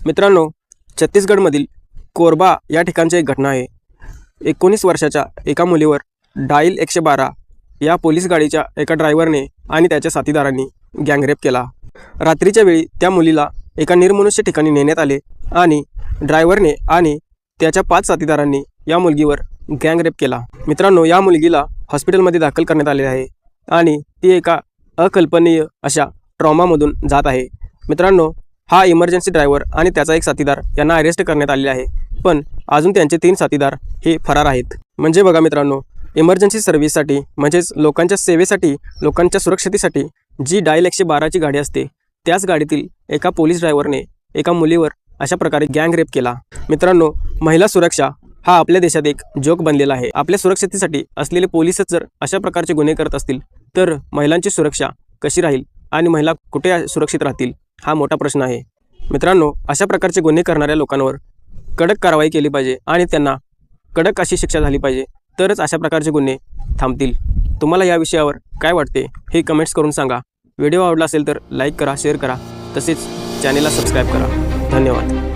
मित्रांनो, छत्तीसगडमधील कोरबा या ठिकाणची एक घटना आहे। 19 वर्षाच्या एका मुलीवर डायल 112 या पोलीस गाडीच्या एका ड्रायव्हरने आणि त्याच्या साथीदारांनी गँगरेप केला। रात्रीच्या वेळी त्या मुलीला एका निर्मनुष्य ठिकाणी नेण्यात आले आणि ड्रायव्हरने आणि त्याच्या 5 साथीदारांनी या मुलगीवर गँगरेप केला। मित्रांनो, या मुलगीला हॉस्पिटलमध्ये दाखल करण्यात आले आहे आणि ती एका अकल्पनीय अशा ट्रॉमामधून जात आहे। मित्रांनो, हा इमर्जन्सी ड्रायव्हर आणि त्याचा एक साथीदार यांना अरेस्ट करण्यात आले आहे, पण अजून त्यांचे 3 साथीदार हे फरार आहेत। म्हणजे बघा मित्रांनो, इमर्जन्सी सर्व्हिससाठी म्हणजेच लोकांच्या सेवेसाठी, लोकांच्या सुरक्षतेसाठी जी डायल 112ची गाडी असते, त्याच गाडीतील एका पोलीस ड्रायव्हरने एका मुलीवर अशा प्रकारे गँगरेप केला। मित्रांनो, महिला सुरक्षा हा आपल्या देशात एक जोक बनलेला आहे। आपल्या सुरक्षतेसाठी असलेले पोलीसच जर अशा प्रकारचे गुन्हे करत असतील तर महिलांची सुरक्षा कशी राहील आणि महिला कुठे सुरक्षित राहतील हा मोठा प्रश्न आहे। मित्रांनो, अशा प्रकारचे गुन्हे करणाऱ्या लोकांवर कडक कारवाई केली पाहिजे आणि त्यांना कडक अशी शिक्षा झाली पाहिजे, तरच अशा प्रकारचे गुन्हे थांबतील। तुम्हाला या विषयावर काय वाटते हे कमेंट्स करून सांगा। व्हिडिओ आवडला असेल तर लाईक करा, शेअर करा, तसेच चॅनेलला सबस्क्राईब करा। धन्यवाद।